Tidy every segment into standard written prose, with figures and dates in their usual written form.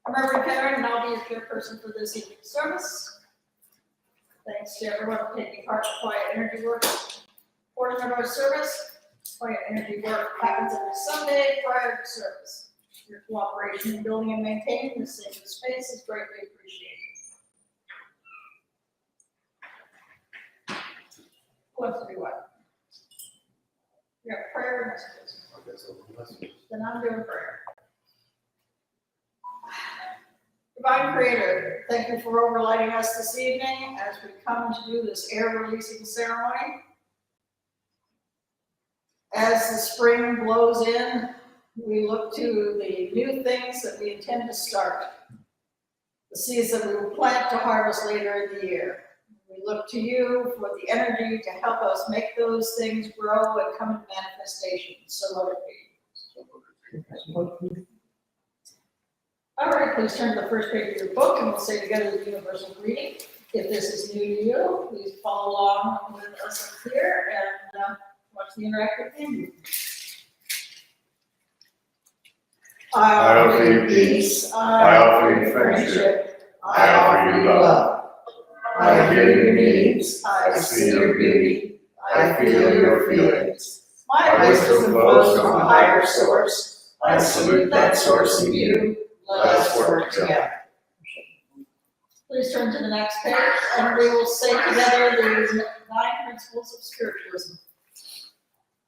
I'm Reverend Karen, and I'll be your chairperson for this evening's service. Thanks to everyone for taking part in the quiet energy work portion of our service. Quiet energy work happens every Sunday prior to service. Your cooperation in building and maintaining this sacred space is greatly appreciated. Who wants to do what? You have prayer and messages. Then I'm doing prayer. Divine Creator, thank you for overlighting us this evening as we come to do this air releasing ceremony. As the spring blows in, we look to the new things that we intend to start, the seeds that we will plant to harvest later in the year. We look to you for the energy to help us make those things grow and come into manifestation. So let it be. All right, please turn to the first page of your book and we'll say together the universal greeting. If this is new to you, please follow along with us up here and watch the interactive thing. I offer you peace. I offer you friendship. I offer you love. I hear your needs. I see your beauty. I feel your feelings. My wisdom flows from a higher source. I salute that source in you. Let us work together. Please turn to the next page, and we will say together the 9 principles of spiritualism.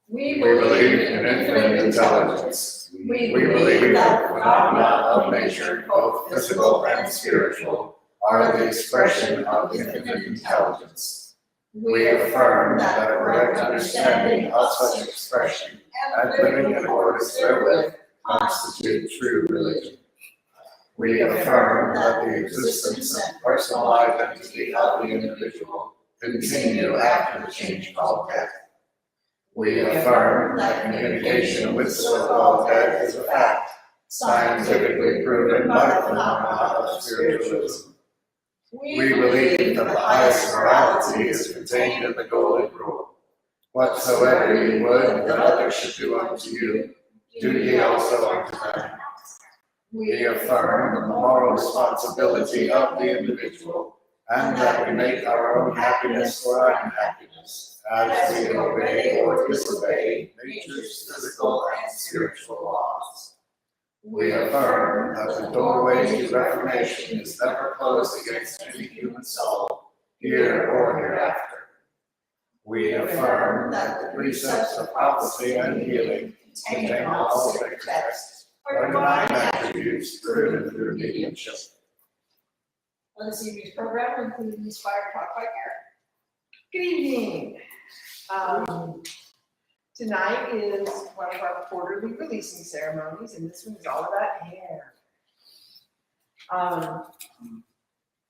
We believe in infinite intelligence. We believe that the phenomena of nature, both physical and spiritual, are the expression of infinite intelligence. We affirm that a correct understanding of such expression and living in accordance therewith constitute true religion. We affirm that the existence and personal identity of the individual continue after the change called death. We affirm that communication with the so-called dead is a fact, scientifically proven by the phenomena of spiritualism. We believe that the highest morality is contained in the Golden Rule. Whatsoever you would that others should do unto you, do ye also unto them. We affirm the moral responsibility of the individual, and that we make our own happiness or unhappiness, as we obey or disobey nature's physical and spiritual laws. We affirm that the doorway to reformation is never closed against any human soul, here or hereafter. We affirm that the precepts of prophecy and healing contained in all sacred texts are divine attributes proven through mediumship. This evening's program includes Inspired Talk by Karen. Good evening. Tonight is one of our quarterly releasing ceremonies, and this one's all about hair.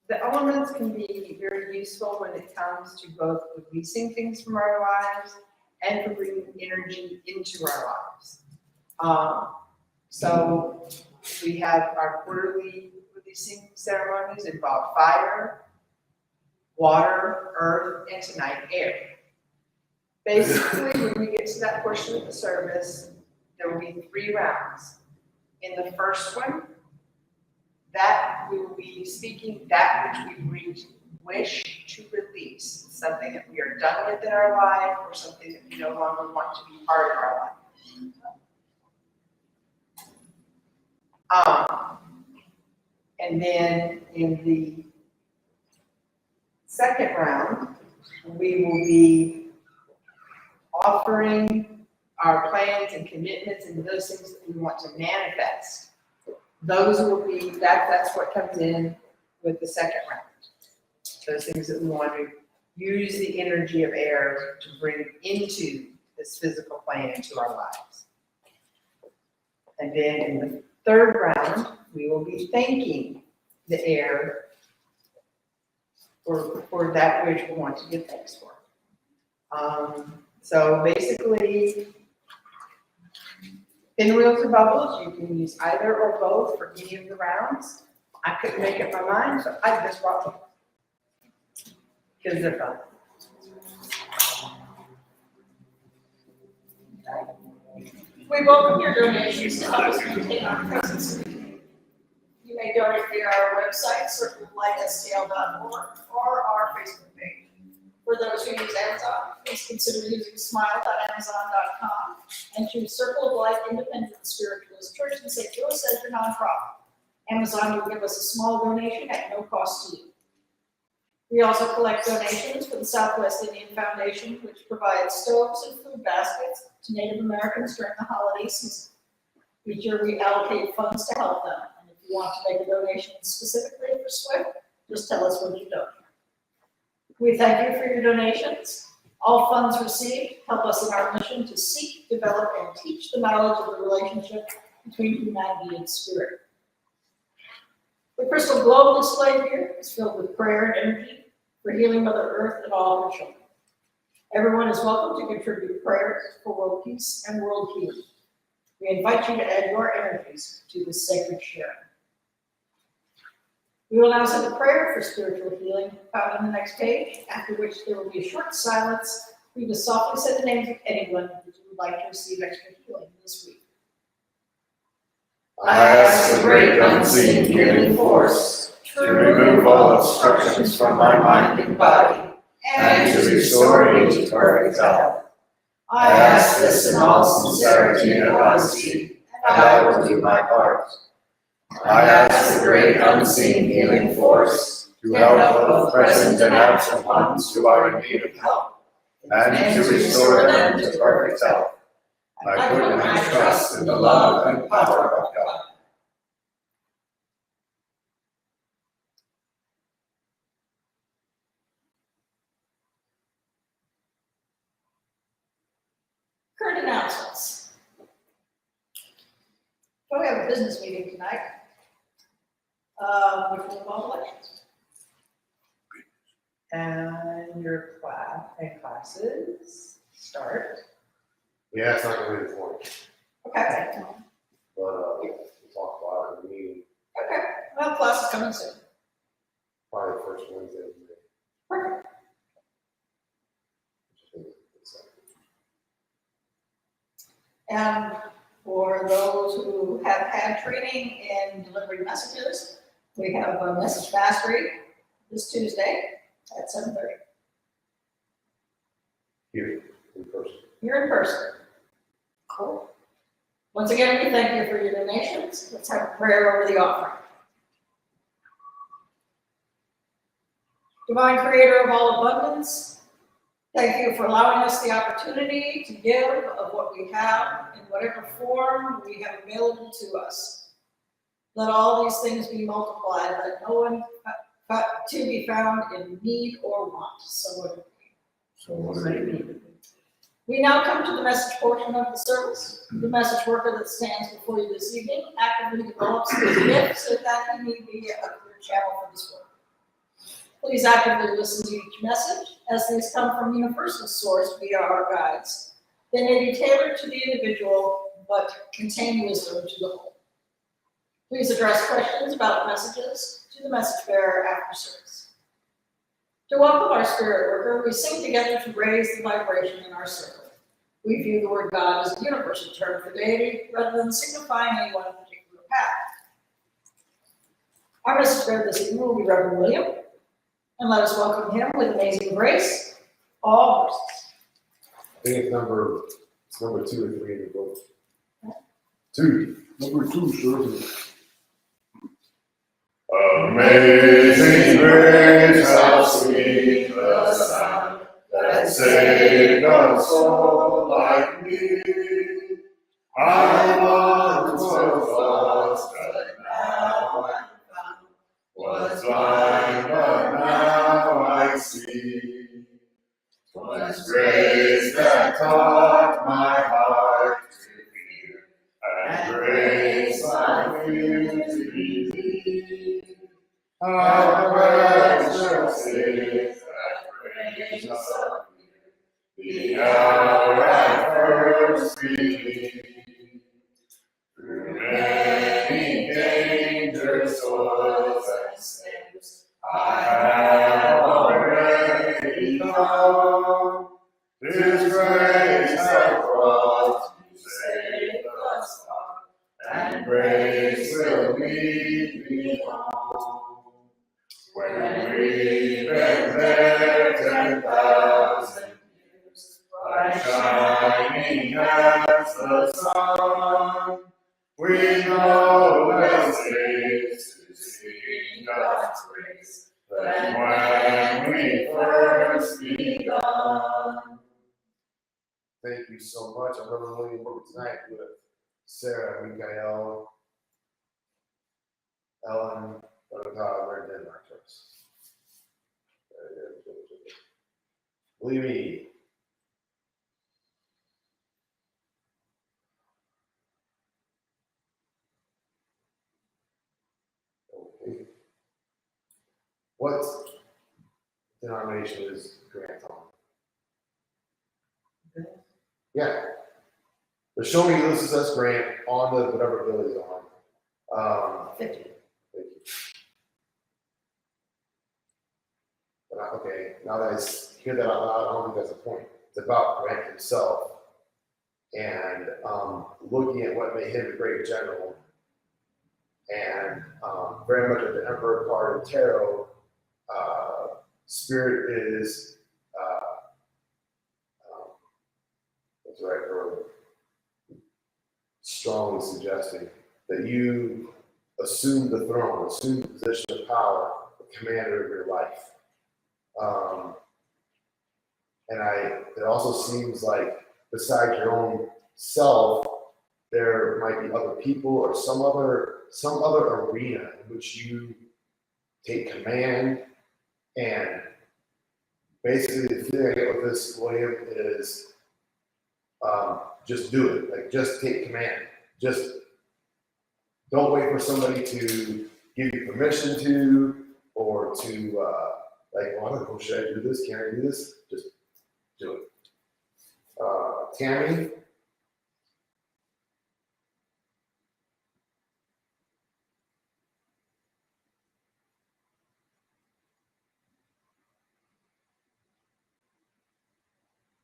The elements can be very useful when it comes to both releasing things from our lives and for bringing energy into our lives. So we have our quarterly releasing ceremonies involve fire, water, earth, and tonight air. Basically, when we get to that portion of the service, there will be 3 rounds. In the first one, that we will be speaking that which we wish to release, something that we are done with in our life or something that we no longer want to be part of our life. And then in the second round, we will be offering our plans and commitments and those things that we want to manifest. Those will be, that's what comes in with the second round. Those things that we want to use the energy of air to bring into this physical plane into our lives. And then in the third round, we will be thanking the air for that which we want to give thanks for. So basically, pinwheels or bubbles, you can use either or both for any of the rounds. I couldn't make up my mind, so I just brought them because they're fun. We welcome your donations to help us maintain our presence. You may may donate via our website, circlelightstl.org, or our Facebook page. For those who use Amazon, please consider using smile.amazon.com and choose Circle of Life Independent Spiritualist Church and say Joe Center nonprofit. Amazon will give us a small donation at no cost to you. We also collect donations for the Southwest Indian Foundation, which provides stoves and food baskets to Native Americans during the holiday season. Each year we allocate funds to help them, and if you want to make a donation specifically for SWIFT, just tell us what you donate. We thank you for your donations. All funds received help us in our mission to seek, develop, and teach the knowledge of the relationship between humanity and spirit. The crystal globe displayed here is filled with prayer and energy for healing Mother Earth and all her children. Everyone is welcome to contribute prayers for world peace and world healing. We invite you to add your energies to this sacred sharing. We will now say the prayer for spiritual healing found on the next page, after which there will be a short silence for you to softly say the names of anyone that you would like to receive extra healing this week. I ask the great unseen healing force to remove all obstructions from my mind and body and to restore me to perfect health. I ask this in all sincerity and honesty, and I will do my part. I ask the great unseen healing force to help both present and absent ones who are in need of help, and to restore them to perfect health. I put my trust in the love and power of God. Current announcements. So we have a business meeting tonight, which will involve elections. And your classes start. Yeah, it's not gonna be the 20th, Okay, but, we'll talk about it in the meeting, okay, well, class is coming soon. probably the first Wednesday of May. Perfect. And for those who have had training in delivering messages, we have a message mastery this Tuesday at 7:30 Here, in person. here in person. Cool. Once again, we thank you for your donations. Let's have a prayer over the offering. Divine Creator of all abundance, thank you for allowing us the opportunity to give of what we have in whatever form we have available to us. Let all these things be multiplied, let no one to be found in need or want. So would it be. So what do you mean? We now come to the message portion of the service. The message worker that stands before you this evening actively develops his gift so that he may be a clear channel for this work. Please actively listen to each message, as these come from universal source via our guides. They may be tailored to the individual, but contain wisdom to the whole. Please address questions about messages to the message bearer after service. To welcome our spirit worker, we sing together to raise the vibration in our circle. We view the word God as a universal term for deity, rather than signifying any one particular path. Our message bearer this evening will be Reverend William, and let us welcome him with amazing grace, all verses. I think it's number 2 or 3 in the book. 2. Number 2, sir. Amazing grace, how sweet the sound that saved a soul like me. I once was lost, but now I'm found. Was blind, but now I see. 'Twas grace that taught my heart to fear, and grace my fear to believe. How precious is that grace of the hour I first believed. Through many dangers, toils, and snares, I have already found. His grace hath brought to save us all, and grace grace will lead me home. When we've been there 10,000 years, bright shining as the sun, we know less days to see God's grace than when we first begun. Thank you so much. I'm Reverend William Booker tonight with Sarah, Mikael, Ellen, Bernard, we're in Denmark. Believe me. Okay. What denomination is Grant on? Yeah. The Show Me Ulysses S. Grant on the whatever bill he's on. 50. Thank you. Okay, now that I hear that out loud, I don't think that's the point. It's about Grant himself and looking at what made him a great general. And very much at the Emperor card in tarot, Spirit is what's the right word? Strongly suggesting that you assume the throne, assume the position of power, the commander of your life. It also seems like besides your own self, there might be other people or some other arena in which you take command. And basically the feeling I get with this, William, is just do it. Like just take command. Just don't wait for somebody to give you permission to, or to like, well, I don't know, should I do this? Can I do this? Just do it. Tammy?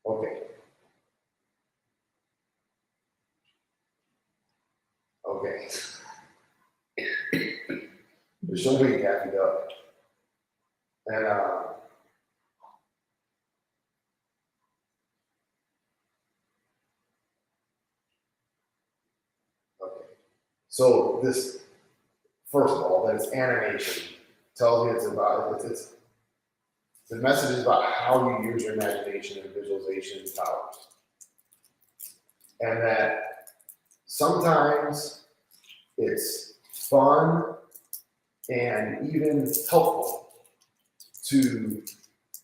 Okay. Okay. There's somebody happy up. And okay. So this, first of all, that it's animation tells me it's about it's the message is about how you use your imagination and visualization powers. And that sometimes it's fun and even helpful to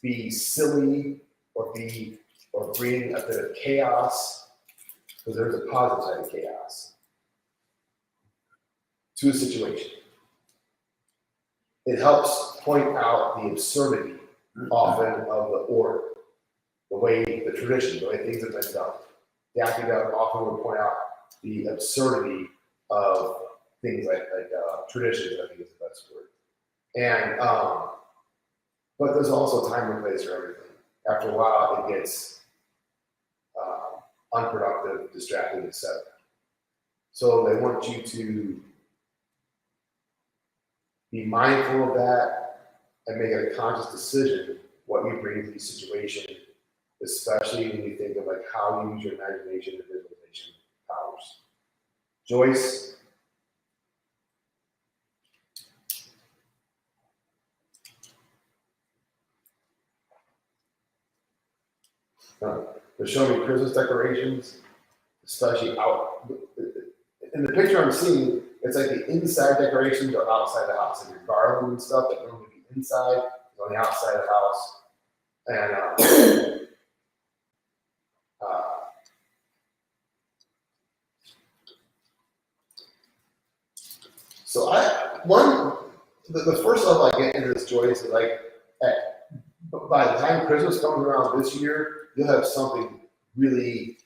be silly or bring a bit of chaos, because there's a positive side of chaos, to a situation. It helps point out the absurdity often of the order, the way the tradition, the way things have been done. Daffy Duck often would point out the absurdity of things like traditions, I think is the best word. And but there's also time and place for everything. After a while, it gets unproductive, distracting, etc. So they want you to be mindful of that and make it a conscious decision what you bring to the situation, especially when you think of like how you use your imagination and visualization powers. Joyce? The Show Me Christmas decorations, especially out in the picture I'm seeing, it's like the inside decorations are outside the house, like your garland and stuff that normally be inside is on the outside of the house. And so the first stuff I get into this, Joyce, is like by the time Christmas comes around this year, you'll have something really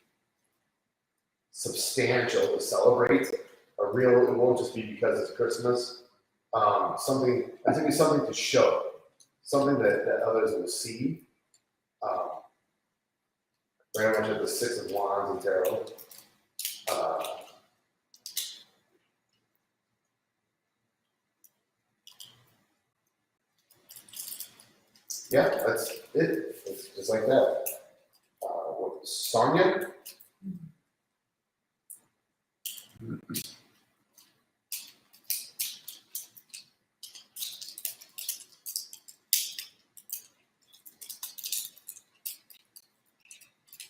substantial to celebrate. It won't just be because it's Christmas. It's gonna be something to show, something that others will see. Very much at the Six of Wands and Tarot. yeah, that's it. It's just like that. Sonia?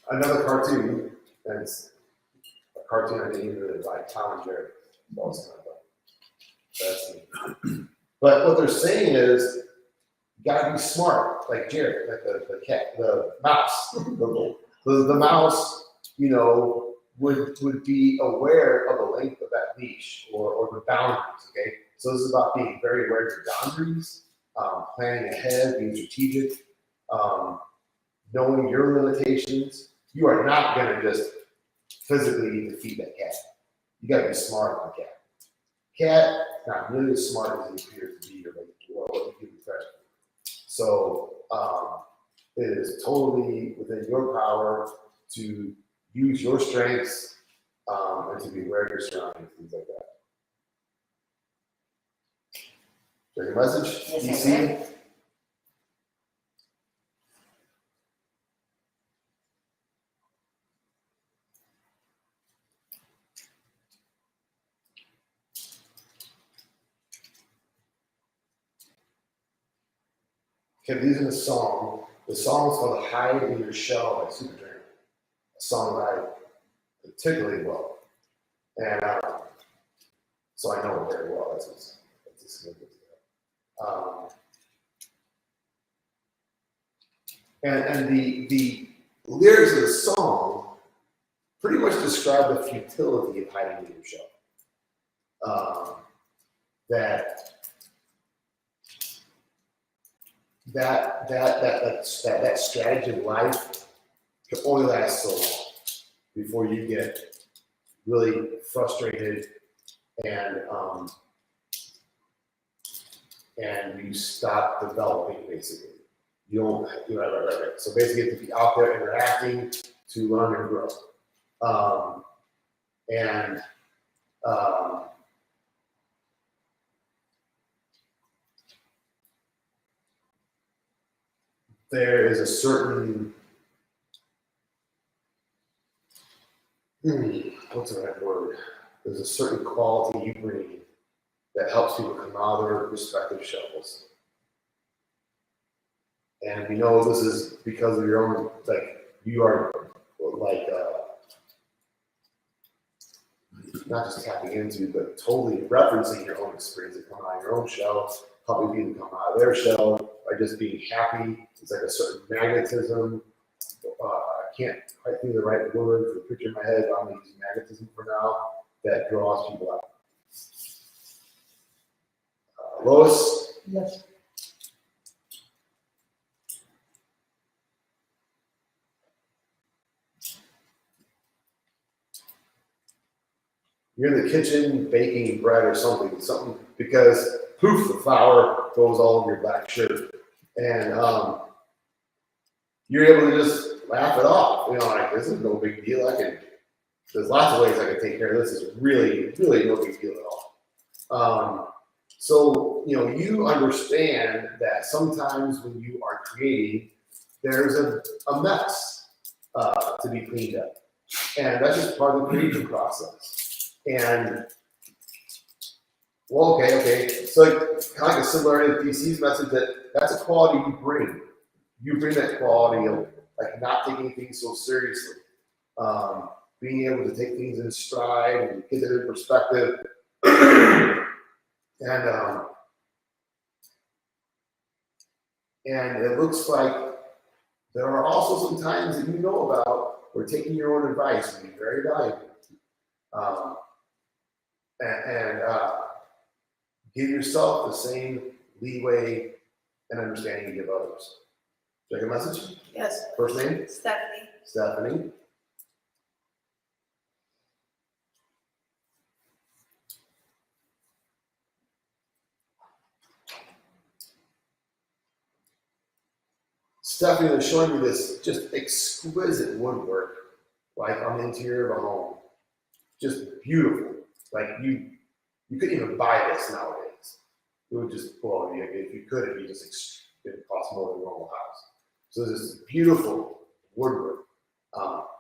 Another cartoon, and it's a cartoon I didn't even really like, Tom and Jerry. It's also kind of fun. That's neat. But what they're saying is, you gotta be smart, like Jerry, like the cat, the mouse. The mouse, you know, would be aware of the length of that leash or the boundaries, okay? So this is about being very aware of your boundaries, planning ahead, being strategic, knowing your limitations. You are not gonna just physically defeat that cat. You gotta be smart on the cat. Cat, not nearly as smart as he appears to be or what you give him credit for. So it is totally within your power to use your strengths and to be aware of your surroundings, things like that. Is there a message? Yes, DC? Okay, these are the song. The song is called Hide in Your Shell by Supertramp. A song that I particularly love. And so I know it very well. That's a significant and the lyrics of the song pretty much describe the futility of hiding in your shell. That strategy of life can only last so long before you get really frustrated and you stop developing. Basically, you don't. Right. So basically, you have to be out there interacting to learn and grow. There is a certain what's the right word? There's a certain quality you bring that helps people come out of their respective shells. And we know this is because of your own, like, you are like, not just tapping into, but totally referencing your own experience of coming out of your own shell, helping people come out of their shell by just being happy. It's like a certain magnetism. I can't quite think of the right word for the picture in my head, but I'm going to use magnetism for now, that draws people out. Lois? Yes. You're in the kitchen baking bread or something, because poof, the flour goes all over your black shirt. And you're able to just laugh it off. You know, like, this is no big deal. There's lots of ways I can take care of this. It's really, really no big deal at all. So, you know, you understand that sometimes when you are creating, there's a mess to be cleaned up. And that's just part of the creative process. And, well, okay. So, kind of like a similarity to DC's message, that's a quality you bring. You bring that quality of, like, not taking things so seriously. Being able to take things in stride and get it in perspective. And it looks like there are also some times that you know about where taking your own advice can be very valuable. Give yourself the same leeway and understanding you give others. Check a message? Yes. First name? Stephanie. Stephanie. Stephanie was showing me this just exquisite woodwork, like on the interior of a home. Just beautiful. Like you couldn't even buy this nowadays. It would just blow you. If you could, it'd be just It costs more than a normal house. So there's this beautiful woodwork,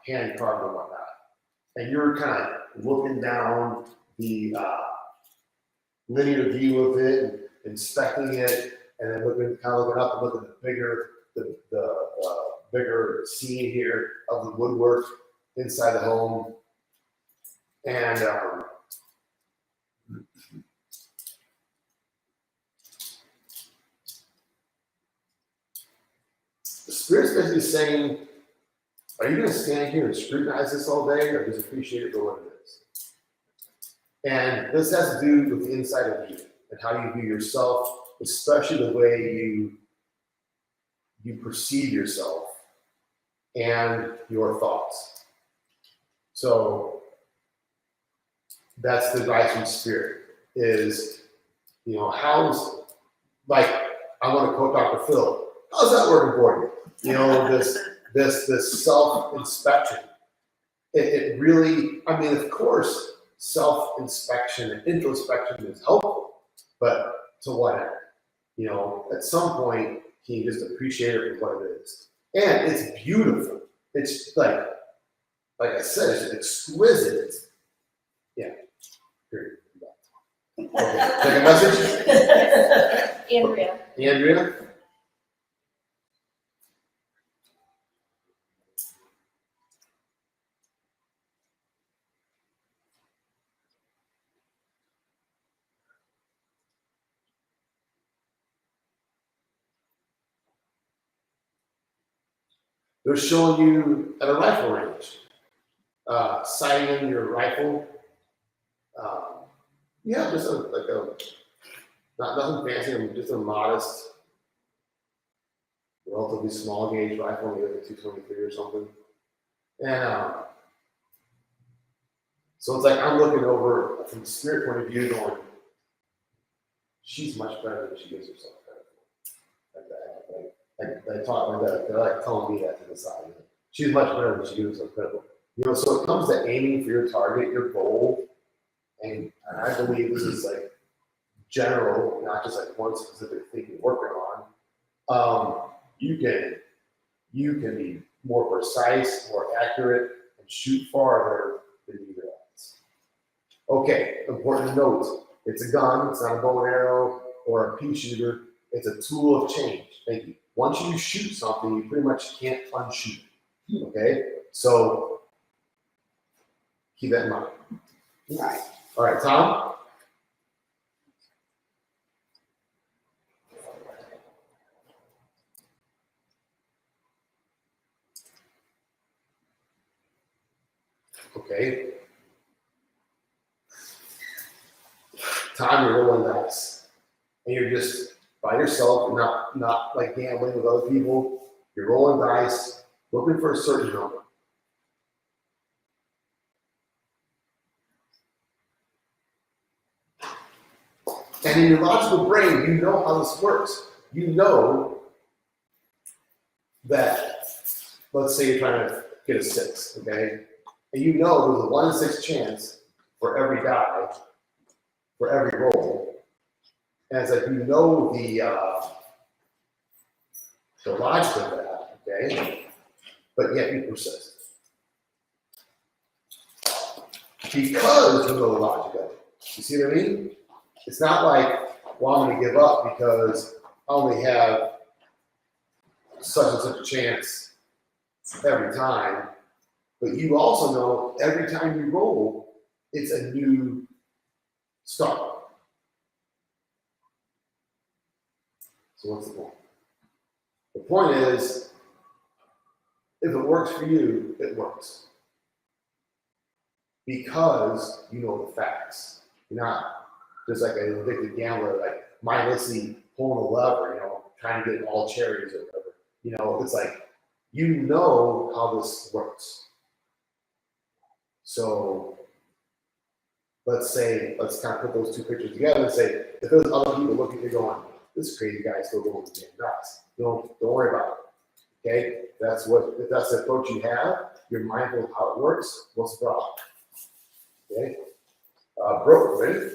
hand carved and whatnot. And you're kind of looking down the linear view of it, and inspecting it, and then looking up and looking at the bigger scene here of the woodwork inside the home. And the Spirit's basically saying, are you going to stand here and scrutinize this all day, or just appreciate it for what it is? And this has to do with the inside of you and how you view yourself, especially the way you perceive yourself and your thoughts. So that's the advice from Spirit is, how's, like, I want to quote Dr. Phil, how's that working for you? This self-inspection. It really, I mean, of course, self-inspection and introspection is helpful, but to what end? At some point, can you just appreciate it for what it is? And it's beautiful. It's like I said, it's exquisite. It's, yeah. Period. Okay. Take a message? Andrea? They're showing you at a rifle range, sighting your rifle. Just not nothing fancy, just a modest, relatively small gauge rifle, maybe like a 223 or something. And so it's like I'm looking over from the Spirit point of view, going, she's much better than she gives herself credit for. They talk like that. They're like telling me that to the side. She's much better than she gives herself credit for. So it comes to aiming for your target, your goal, and I believe this is like general, not just like one specific thing you're working on. You can be more precise, more accurate, and shoot farther than you realize. Okay, important to note, it's a gun, it's not a bow and arrow or a pea shooter, it's a tool of change. Thank you. Once you shoot something, you pretty much can't unshoot it. Okay? So keep that in mind. Right. All right, Tom? Okay. Tom, you're rolling dice. And you're just by yourself, not like gambling with other people. You're rolling dice, looking for a certain number. And in your logical brain, you know how this works. You know that, let's say you're trying to get a 6, okay? And you know there's a 1 in 6 chance for every die, for every roll. And it's like you know the logic of that, okay? But yet you persist. Because you know the logic of it. You see what I mean? It's not like, well, I'm going to give up because I only have such and such a chance every time. But you also know every time you roll, it's a new start. So what's the point? The point is, if it works for you, it works. Because you know the facts. You're not just like an addicted gambler, like mindlessly pulling a lever, trying to get all cherries or whatever. It's like, you know how this works. So let's kind of put those two pictures together and say, if there's other people looking, you're going, this crazy guy is still going to damn nuts. Don't worry about it. Okay? If that's the approach you have, you're mindful of how it works, what's the problem? Okay? Brooke, ready?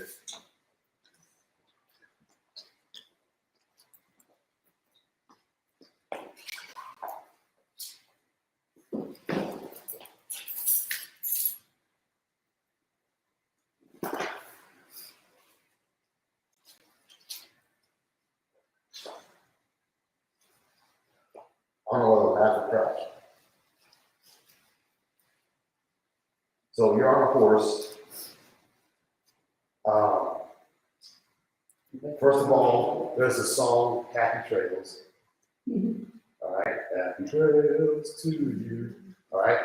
So you're on a horse. First of all, there's a song, Happy Trails. All right, happy trails to you. All right,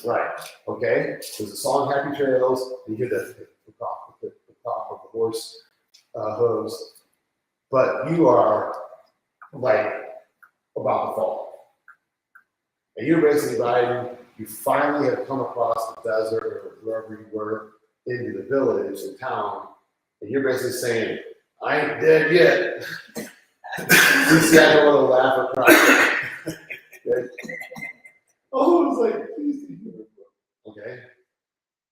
right. Okay, there's a song, Happy Trails. You hear the top of the horse hooves, but you are like about to fall, and you're basically riding. You finally have come across the desert or wherever you were into the village or town, and you're basically saying, "I ain't dead yet." You see, I don't want to laugh or cry. Okay. Oh, it's like, please do it. Okay.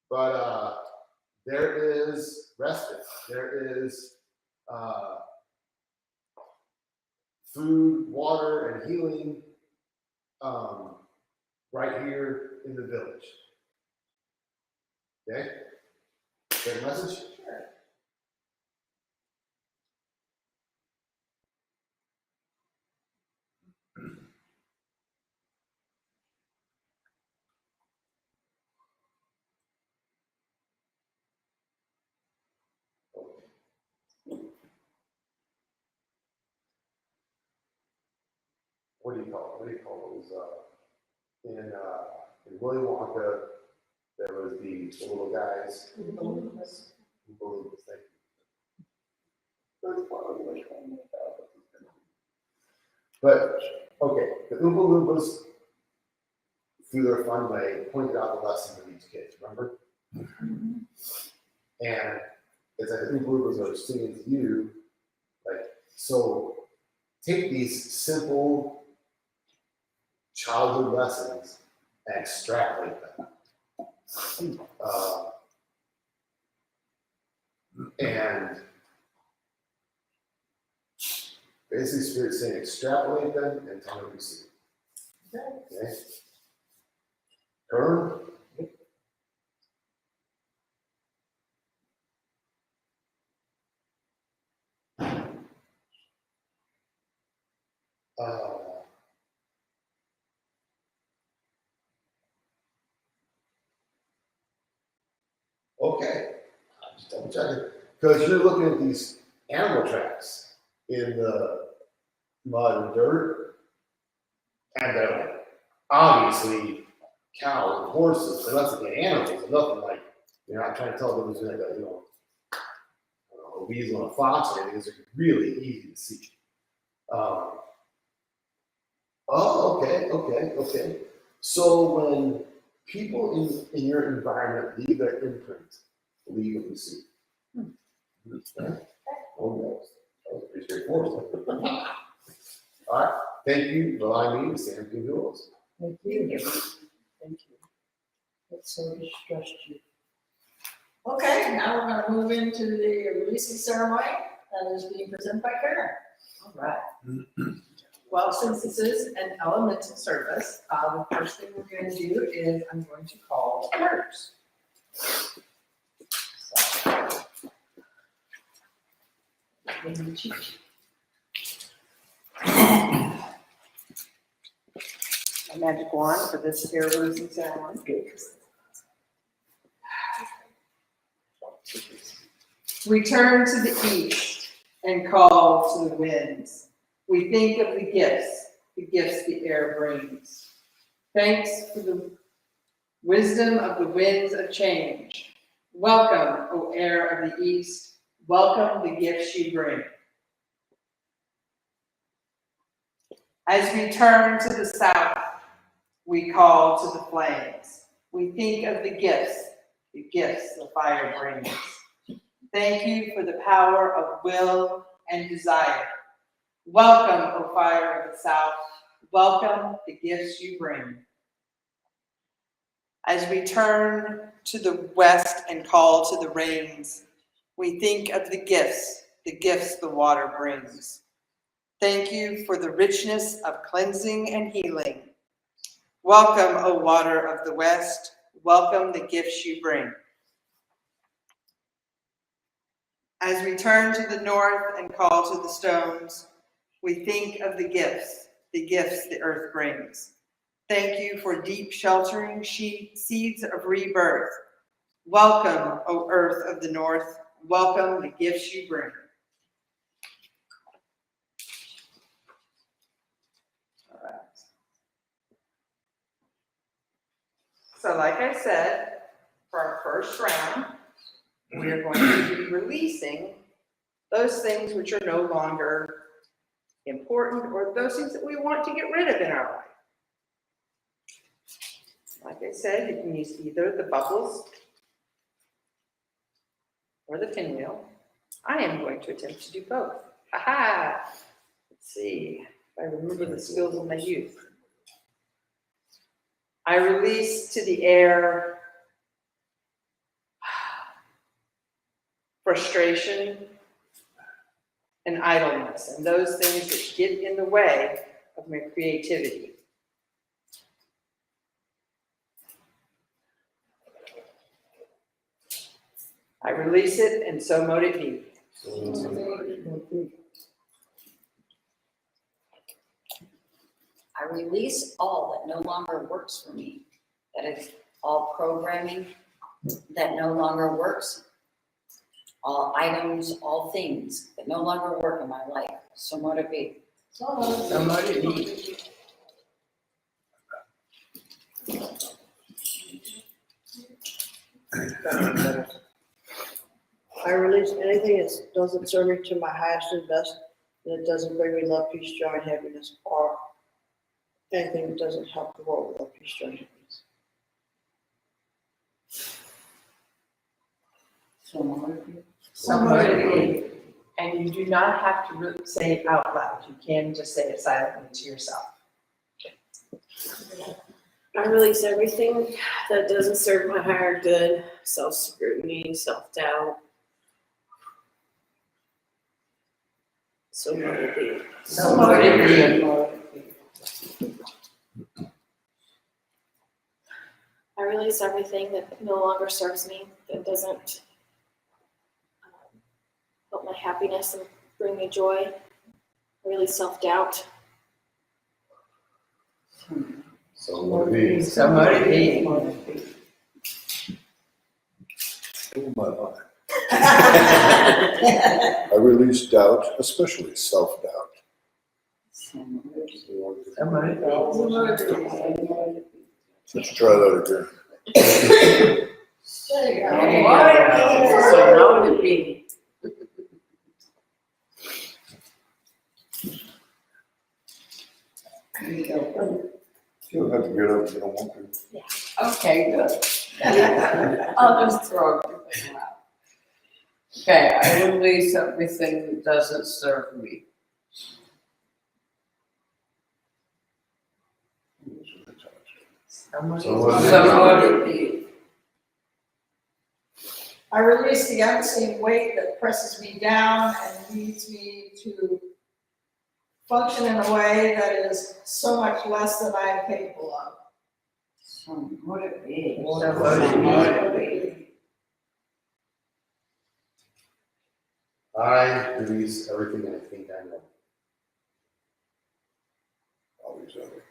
But there is respite. There is food, water, and healing right here in the village. Okay? Get the message? Sure. What do you call it? What do you call those? In Willy Wonka, there was the little guys. Oompa Loompas, thank you. But, okay, the Oompa Loompas, through their fun way, pointed out the lesson to these kids, remember? And it's like the Oompa Loompas are singing to you, like, so take these simple childhood lessons and extrapolate them. And basically, Spirit's saying extrapolate them and tell me what you see. Okay? Turn. Okay, I'm just double checking. Because you're looking at these animal tracks in the mud and dirt, and they're obviously cows and horses, and that's like animals, and nothing like, you're not trying to tell them there's like a, a weasel and a fox or anything. It's really easy to see. Okay. So when people in your environment leave their imprint, leave what you see. Okay. Oh, that was pretty straightforward. All right. Thank you for allowing me to stand in the rules. Thank you. Thank you. That's so distressed you. Okay, now we're gonna move into the releasing ceremony that is being presented by Karen. All right. Well, since this is an elemental service, the first thing we're going to do is I'm going to call the birds. A magic wand for this hair releasing ceremony. We turn to the east and call to the winds. We think of the gifts the air brings. Thanks for the wisdom of the winds of change. Welcome, O air of the east. Welcome the gifts you bring. As we turn to the south, we call to the flames. We think of the gifts the fire brings. Thank you for the power of will and desire. Welcome, O fire of the south. Welcome the gifts you bring. As we turn to the west and call to the rains, we think of the gifts the water brings. Thank you for the richness of cleansing and healing. Welcome, O water of the west. Welcome the gifts you bring. As we turn to the north and call to the stones, we think of the gifts the earth brings. Thank you for deep sheltering seeds of rebirth. Welcome, O earth of the north. Welcome the gifts you bring. All right. So like I said, for our first round, we are going to be releasing those things which are no longer important or those things that we want to get rid of in our life. Like I said, you can use either the bubbles or the pinwheel. I am going to attempt to do both. Ha! Let's see if I remember the skills of my youth. I release to the air frustration and idleness and those things that get in the way of my creativity. I release it, and so mote it be. I release all that no longer works for me. That is all programming that no longer works, all items, all things that no longer work in my life. So mote it be. So mote it be. I release anything that doesn't serve me to my highest and best, and it doesn't bring me love, peace, joy, and happiness, or anything that doesn't help the world with love, peace, joy, and happiness. So mote it be. So mote it be. And you do not have to say it out loud. You can just say it silently to yourself. I release everything that doesn't serve my higher good, self-scrutiny, self-doubt. So mote it be. So mote it be. I release everything that no longer serves me, that doesn't help my happiness and bring me joy. I release self-doubt. So mote it be. So mote it be. Oh, my mind. I release doubt, especially self-doubt. So mote it be. So mote it be. Let's try that again. There you go. So mote it be. You don't have to get up if you don't want to. Okay, good. I'll just throw everything out. Okay, I release everything that doesn't serve me. So mote So it mote be. So mote it be. I release the unseen weight that presses me down and leads me to function in a way that is so much less than I am capable of. So mote it be. So mote it be. I release everything that I think I know. Always have it.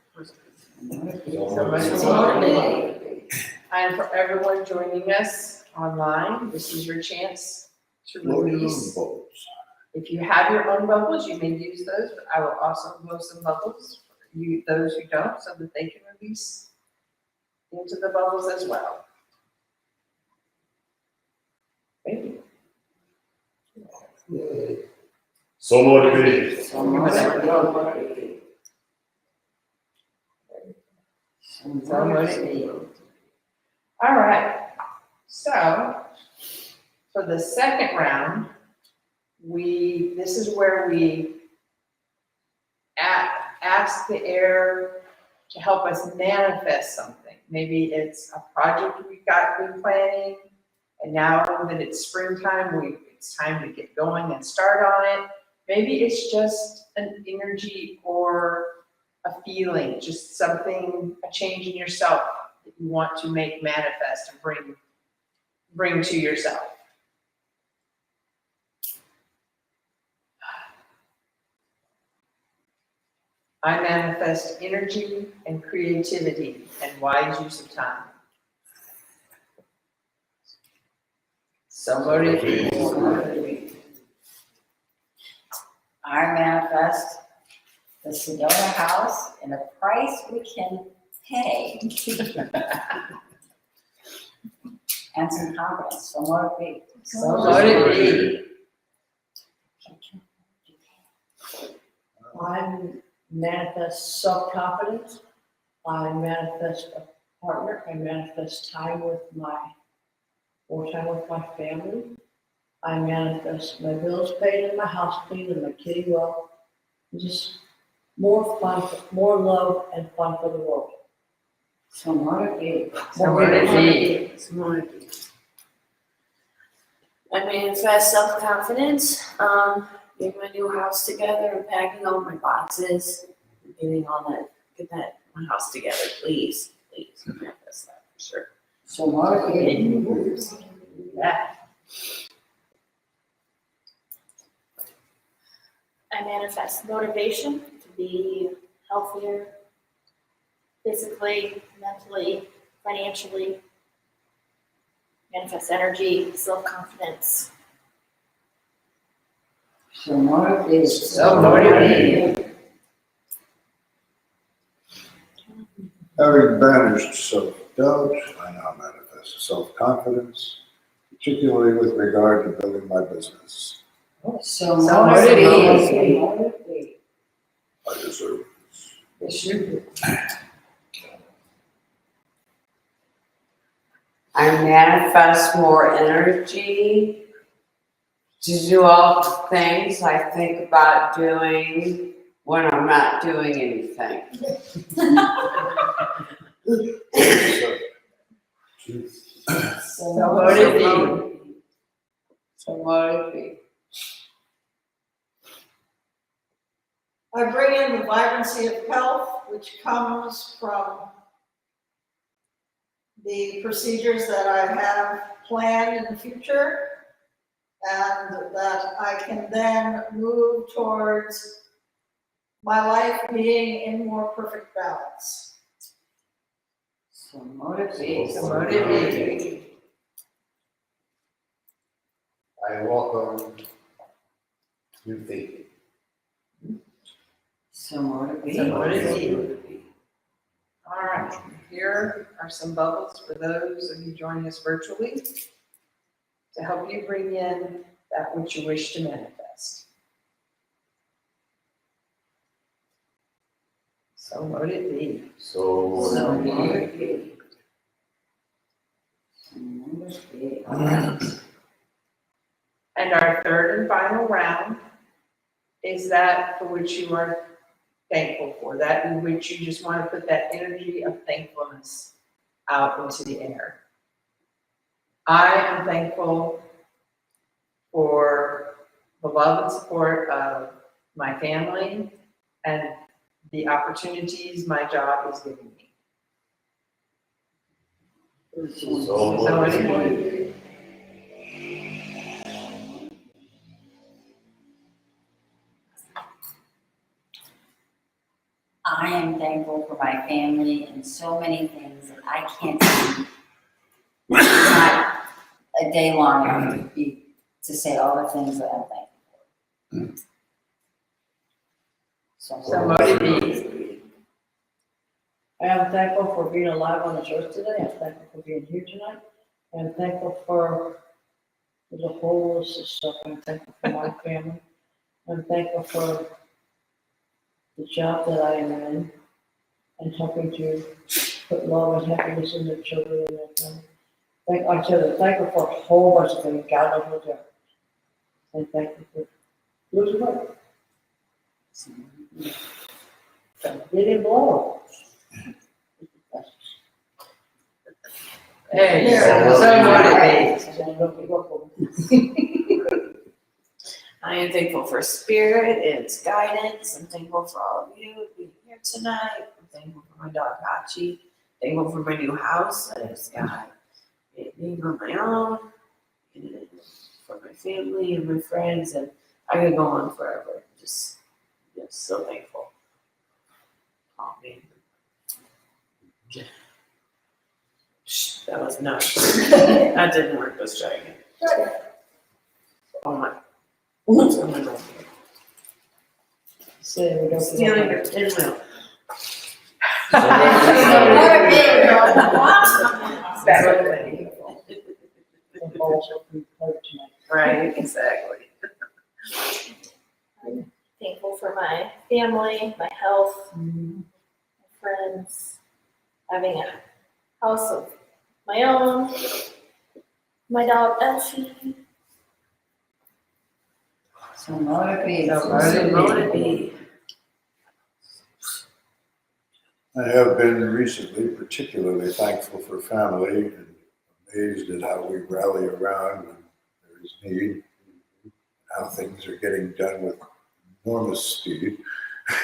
So mote it be. And for everyone joining us online, this is your chance to Blow your own release. bubbles. If you have your own bubbles, you may use those, but I will also blow some bubbles for you, those who don't, so that they can release into the bubbles as well. Thank you. So mote it be. So mote it be. So mote it be. All right, so for the second round, this is where we ask the air to help us manifest something. Maybe it's a project we've been planning, and now that it's springtime, it's time to get going and start on it. Maybe it's just an energy or a feeling, just something, a change in yourself that you want to make manifest and bring to yourself. I manifest energy and creativity and wise use of time. So motivated. I manifest the Sedona house in a price we can pay. And some confidence, so motivate. So motivated. I manifest self-confidence. I manifest a partner. I manifest more time with my family. I manifest my bills paid and my house clean and my kitty well. Just more fun, more love and fun for the world. So motivate. So motivated. I manifest self-confidence, getting my new house together and packing all my boxes, getting my house together, please, manifest that for sure. So motivated. Yeah. I manifest motivation to be healthier physically, mentally, financially. Manifest energy, self-confidence. So motivated. So motivated. Having banished self-doubt, I now manifest self-confidence, particularly with regard to building my business. So motivated. motivated. I deserve this. Yes, you do. I manifest more energy to do all the things I think about doing when I'm not doing anything. So motivated. So motivated. I bring in the vibrancy of health, which comes from the procedures that I have planned in the future, and that I can then move towards my life being in more perfect balance. So motivated. So motivated. I welcome new thinking. So motivated. So motivated. All right, here are some bubbles for those of you joining us virtually to help you bring in that which you wish to manifest. So motivated. So So motivated. So motivated. All right. And our third and final round is that for which you are thankful for, that in which you just want to put that energy of thankfulness out into the air. I am thankful for the love and support of my family and the opportunities my job is giving me. So So motivated. motivated. I am thankful for my family and so many things that I can't see. Not a day long enough to say all the things that I'm thankful for. So motivated. I am thankful for being alive on this earth today. I'm thankful for being here tonight. I'm thankful for the whole list of stuff. I'm thankful for my family. I'm thankful for the job that I am in and helping to put love and happiness in their children and their family. Like I said, I'm thankful for a whole bunch of things. God knows what they are. I'm thankful for losing weight. Getting blood. Hey, so motivated. I am thankful for spirit and its guidance. I'm thankful for all of you being here tonight. I'm thankful for my dog Hachi. Thankful for my new house that I just got. Being on my own, and for my family and my friends, and I could go on forever. Just so thankful. Oh, man. Shh, that was nuts. That didn't work, let's try again. Oh my. Say we go for Stealing the. your pinwheel. The balls will be played tonight. Right, exactly. I'm thankful for my family, my health, my friends, having a house of my own, my dog Elsie. So motivate. Motivate. I have been recently particularly thankful for family and amazed at how we rally around when there is need, how things are getting done with enormous speed.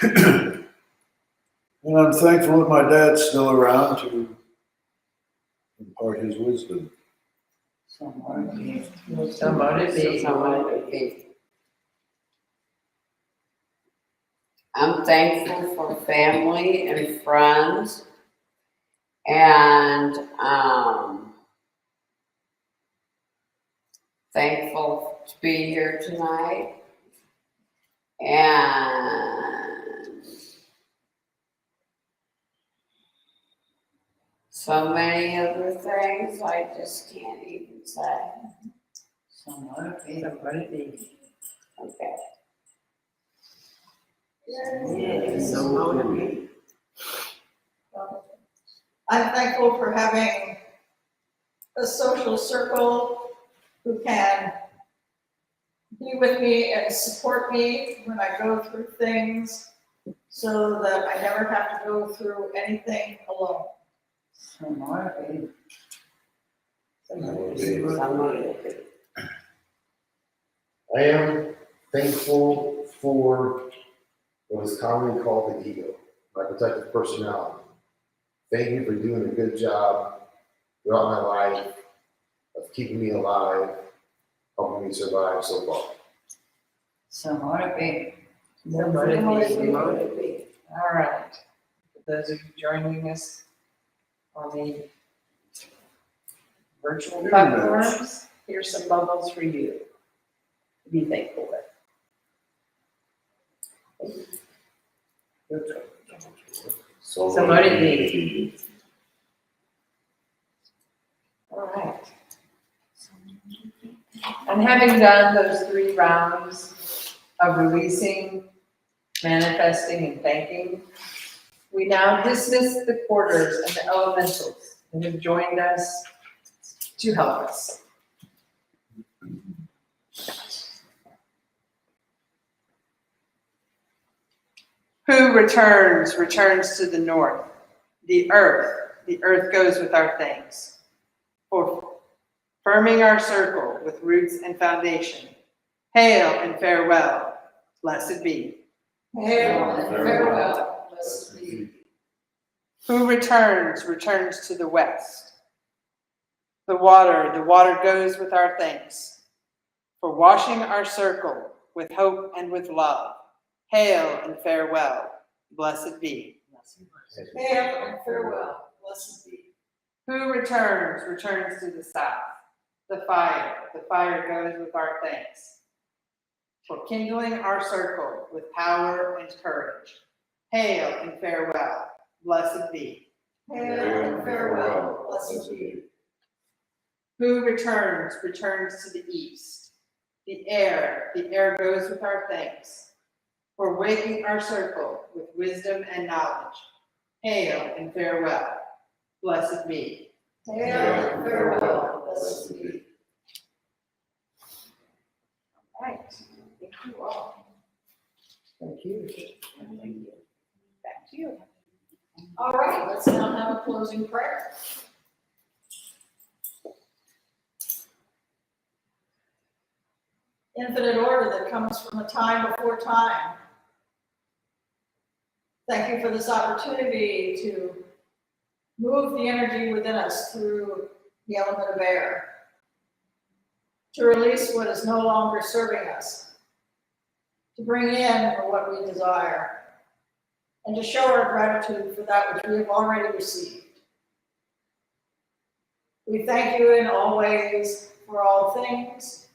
And I'm thankful that my dad's still around to impart his wisdom. So motivate. So motivate. So motivate. I'm thankful for family and friends and thankful to be here tonight and so many other things I just can't even say. So motivate. So motivate. Okay. Yeah, so motivate. I'm thankful for having a social circle who can be with me and support me when I go through things so that I never have to go through anything alone. So motivate. So motivate. So motivate. I am thankful for what is commonly called the ego, my protective personality. Thank you for doing a good job throughout my life of keeping me alive, helping me survive so far. So motivate. So motivate. All right. For those of you joining us on the virtual platforms, here's some bubbles for you to be thankful with. So motivate. All right. And having done those 3 rounds of releasing, manifesting, and thanking, we now dismiss the quarters and the elementals that have joined us to help us. Who returns to the north. The earth goes with our thanks. For firming our circle with roots and foundation. Hail and farewell, blessed be. Hail and farewell, blessed be. Who returns to the west. The water goes with our thanks. For washing our circle with hope and with love. Hail and farewell, blessed be. Hail and farewell, blessed be. Who returns to the south. The fire goes with our thanks. For kindling our circle with power and courage. Hail and farewell, blessed be. Hail and farewell, blessed be. Who returns to the east. The air goes with our thanks. For waking our circle with wisdom and knowledge. Hail and farewell, blessed be. Hail and farewell, blessed be. All right, thank you all. Thank you. Back to you. All right, let's now have a closing prayer. Infinite order that comes from a time before time. Thank you for this opportunity to move the energy within us through the element of air, to release what is no longer serving us, to bring in what we desire, and to show our gratitude for that which we have already received. We thank you in all ways for all things,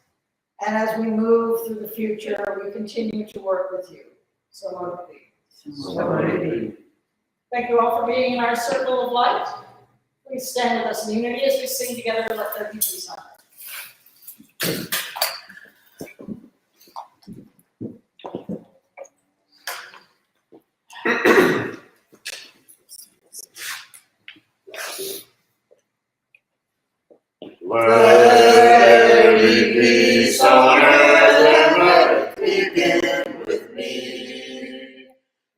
and as we move through the future, we continue to work with you. So Lord, please. Thank you all for being in our circle of light. Please stand with us in unity as we sing together, Let There Be Peace on Earth. Let there be peace on earth and let it begin with me.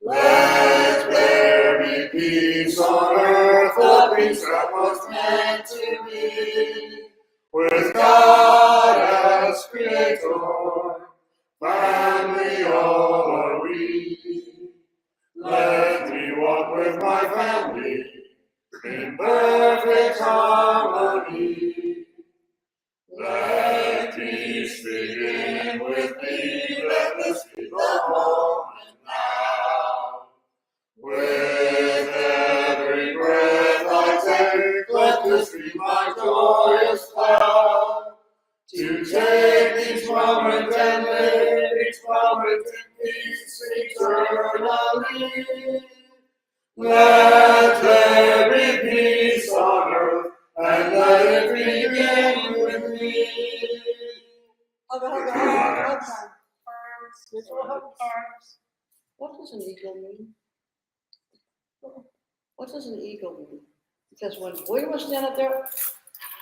Let there be peace on earth, the peace that was meant to be. With God as creator, family all are we. Let me walk with my family in perfect harmony. Let peace begin with me, let this be the moment now. With every breath I take, let this be my joyous vow. To take each moment and live each moment in peace eternally. Let there be peace on earth, and let it begin with me. What does an eagle mean? What does an eagle mean? Because when William was standing up there,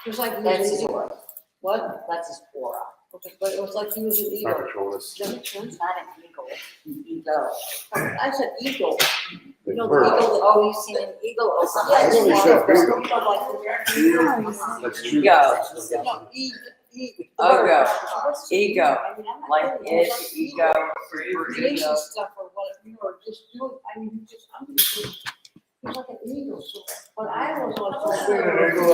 it was like he That's was his an eagle. aura. What? That's his aura. Okay, but it was like he was an Not eagle. Patronus. Does that make sense? It's not an eagle, an ego. I said eagle. You know, the Bird. eagle that, Oh, you've seen an eagle or something? yeah, it's I only said like, eagle. you know, like, That's Ego. no, Ego. Ego. Like it's it's ego. Releasing stuff or what, you know, or just doing, I mean, you just, I'm just doing, he's like an eagle, so, but I was also. An eagle